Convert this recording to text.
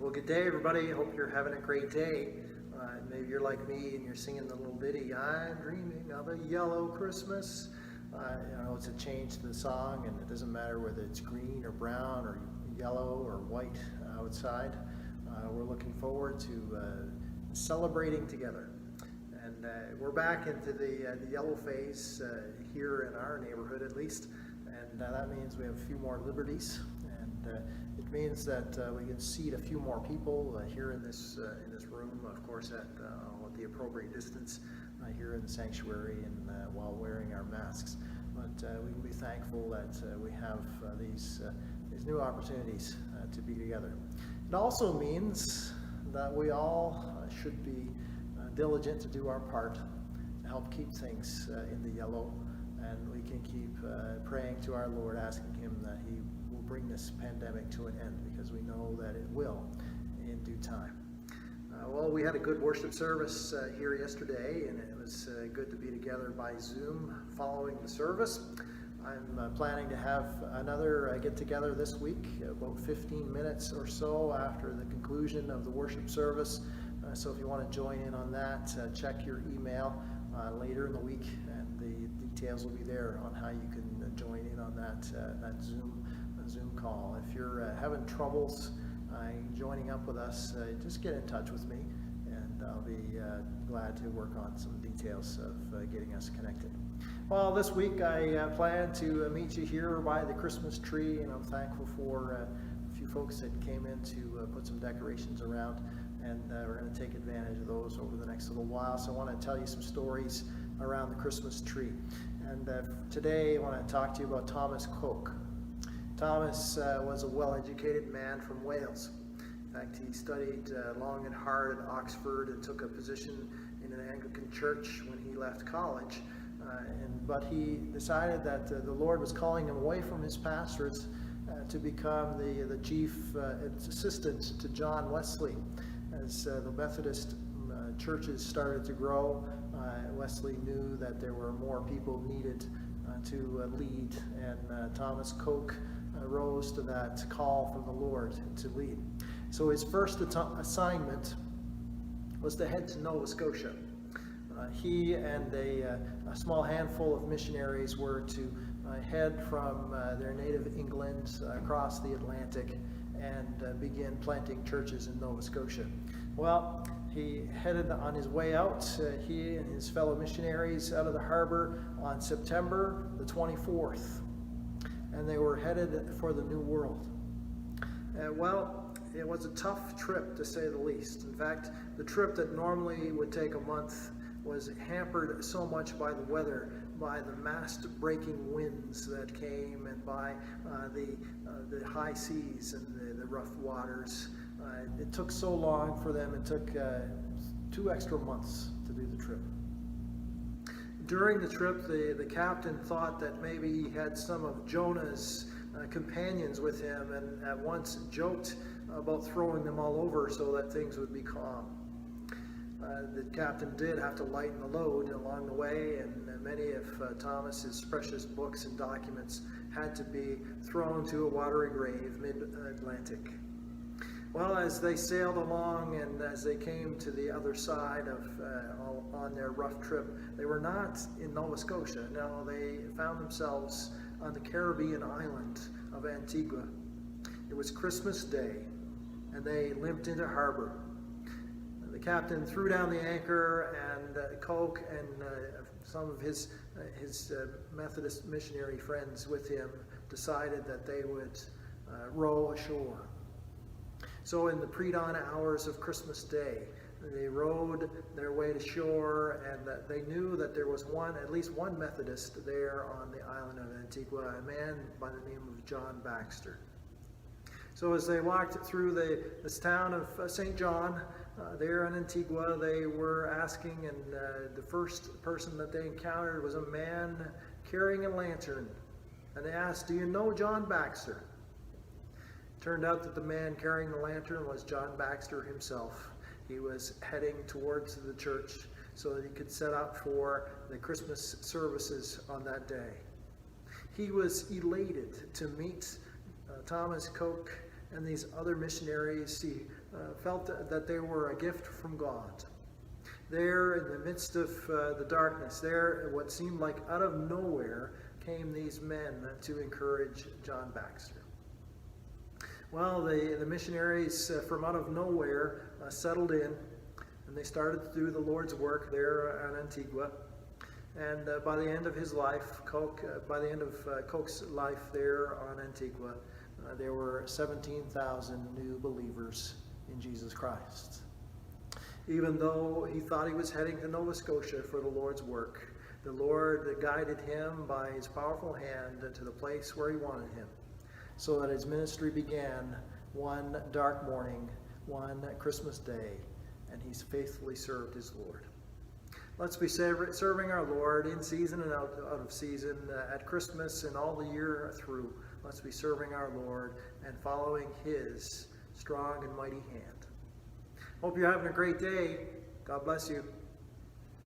Well, good day, everybody. Hope you're having a great day. Maybe you're like me and you're singing the little ditty, I'm dreaming of a yellow Christmas. It's a change to the song, and it doesn't matter whether it's green or brown or yellow or white outside. We're looking forward to celebrating together. And we're back into the yellow phase here in our neighborhood, at least. And that means we have a few more liberties. And it means that we can seat a few more people here in this room, of course, at the appropriate distance here in the sanctuary, and while wearing our masks. But we can be thankful that we have these new opportunities to be together. It also means that we all should be diligent to do our part to help keep things in the yellow, and we can keep praying to our Lord, asking Him that He will bring this pandemic to an end, because we know that it will in due time. Well, we had a good worship service here yesterday, and it was good to be together by Zoom following the service. I'm planning to have another get-together this week, about 15 minutes or so after the conclusion of the worship service. So if you want to join in on that, check your email later in the week, and the details will be there on how you can join in on that Zoom call. If you're having troubles joining up with us, just get in touch with me, and I'll be glad to work on some details of getting us connected. Well, this week I plan to meet you here by the Christmas tree, and I'm thankful for a few folks that came in to put some decorations around, and we're going to take advantage of those over the next little while. So I want to tell you some stories around the Christmas tree. And today I want to talk to you about Thomas Coke. Thomas was a well-educated man from Wales. In fact, he studied long and hard at Oxford and took a position in an Anglican church when he left college. But he decided that the Lord was calling him away from his pastorate to become the chief assistant to John Wesley. As the Methodist churches started to grow, Wesley knew that there were more people needed to lead, and Thomas Coke rose to that call from the Lord to lead. So his first assignment was to head to Nova Scotia. He and a small handful of missionaries were to head from their native England across the Atlantic and begin planting churches in Nova Scotia. Well, he headed on his way out, he and his fellow missionaries, out of the harbor on September the 24th. And they were headed for the New World. Well, it was a tough trip, to say the least. In fact, the trip that normally would take a month was hampered so much by the weather, by the mast-breaking winds that came, and by the high seas and the rough waters. It took so long for them. It took 2 extra months to do the trip. During the trip, the captain thought that maybe he had some of Jonah's companions with him, and at once joked about throwing them all over so that things would be calm. The captain did have to lighten the load along the way, and many of Thomas's precious books and documents had to be thrown to a watery grave mid-Atlantic. Well, as they sailed along and as they came to the other side on their rough trip, they were not in Nova Scotia. No, they found themselves on the Caribbean island of Antigua. It was Christmas Day, and they limped into harbor. The captain threw down the anchor, and Coke and some of his Methodist missionary friends with him decided that they would row ashore. So in the pre-dawn hours of Christmas Day, they rowed their way to shore, and they knew that there was at least one Methodist there on the island of Antigua, a man by the name of John Baxter. So as they walked through this town of St. John, there in Antigua, they were asking, and the first person that they encountered was a man carrying a lantern. And they asked, "Do you know John Baxter?" It turned out that the man carrying the lantern was John Baxter himself. He was heading towards the church so that he could set up for the Christmas services on that day. He was elated to meet Thomas Coke and these other missionaries. He felt that they were a gift from God. There in the midst of the darkness, there what seemed like out of nowhere came these men to encourage John Baxter. Well, the missionaries from out of nowhere settled in, and they started to do the Lord's work there on Antigua. And by the end of his life, Coke's life there on Antigua, there were 17,000 new believers in Jesus Christ. Even though he thought he was heading to Nova Scotia for the Lord's work, the Lord guided him by his powerful hand to the place where he wanted him, so that his ministry began one dark morning, one Christmas day, and he's faithfully served his Lord. Let's be serving our Lord in season and out of season, at Christmas and all the year through. Let's be serving our Lord and following his strong and mighty hand. Hope you're having a great day. God bless you.